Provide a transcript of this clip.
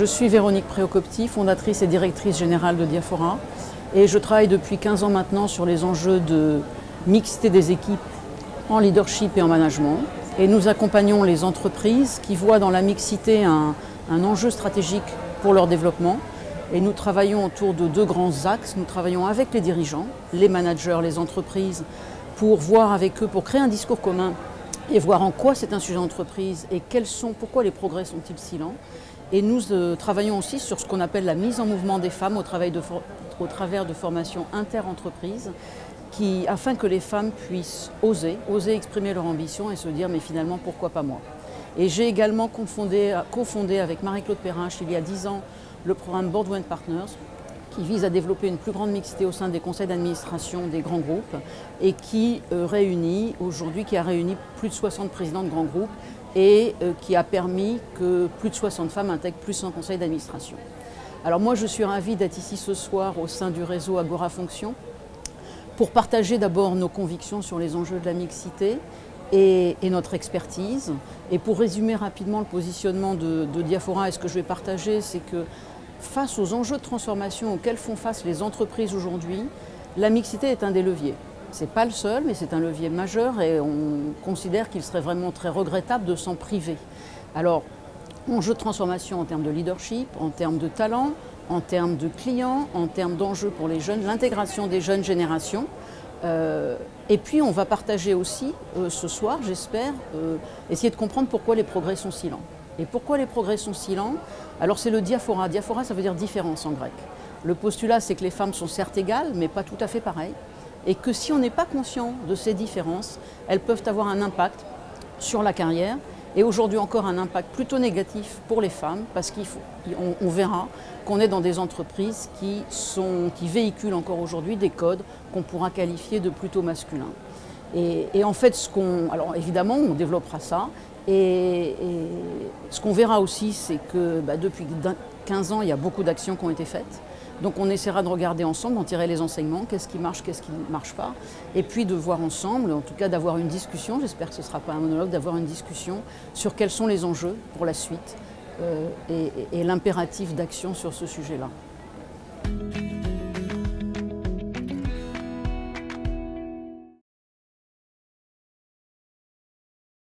Je suis Véronique Préocopti, fondatrice et directrice générale de Diaphora, et je travaille depuis 15 ans maintenant sur les enjeux de mixité des équipes en leadership et en management. Et nous accompagnons les entreprises qui voient dans la mixité un enjeu stratégique pour leur développement. Et nous travaillons autour de deux grands axes. Nous travaillons avec les dirigeants, les managers, les entreprises, pour voir avec eux, pour créer un discours commun et voir en quoi c'est un sujet d'entreprise et pourquoi les progrès sont-ils si lents. Et nous travaillons aussi sur ce qu'on appelle la mise en mouvement des femmes au travers de formations inter-entreprises, afin que les femmes puissent oser exprimer leur ambition et se dire mais finalement pourquoi pas moi. Et j'ai également cofondé avec Marie-Claude Perrache il y a 10 ans le programme Boardwell Partners qui vise à développer une plus grande mixité au sein des conseils d'administration des grands groupes et qui a réuni plus de 60 présidents de grands groupes et qui a permis que plus de 60 femmes intègrent plus un conseil d'administration. Alors moi je suis ravie d'être ici ce soir au sein du réseau Agora Fonction pour partager d'abord nos convictions sur les enjeux de la mixité et notre expertise. Et pour résumer rapidement le positionnement de Diaphora, et ce que je vais partager, c'est que face aux enjeux de transformation auxquels font face les entreprises aujourd'hui, la mixité est un des leviers. Ce n'est pas le seul, mais c'est un levier majeur et on considère qu'il serait vraiment très regrettable de s'en priver. Alors, enjeux de transformation en termes de leadership, en termes de talent, en termes de clients, en termes d'enjeux pour les jeunes, l'intégration des jeunes générations. Et puis on va partager aussi ce soir, j'espère, essayer de comprendre pourquoi les progrès sont si lents. Et pourquoi les progrès sont si lents? Alors c'est le diaphora. Diaphora, ça veut dire différence en grec. Le postulat, c'est que les femmes sont certes égales, mais pas tout à fait pareilles. Et que si on n'est pas conscient de ces différences, elles peuvent avoir un impact sur la carrière. Et aujourd'hui encore un impact plutôt négatif pour les femmes, parce qu'on verra qu'on est dans des entreprises qui véhiculent encore aujourd'hui des codes qu'on pourra qualifier de plutôt masculins. Et en fait, alors évidemment, on développera ça. Et ce qu'on verra aussi, c'est que depuis 15 ans, il y a beaucoup d'actions qui ont été faites. Donc on essaiera de regarder ensemble, d'en tirer les enseignements, qu'est-ce qui marche, qu'est-ce qui ne marche pas, et puis de voir ensemble, en tout cas d'avoir une discussion, j'espère que ce ne sera pas un monologue, d'avoir une discussion sur quels sont les enjeux pour la suite et l'impératif d'action sur ce sujet-là.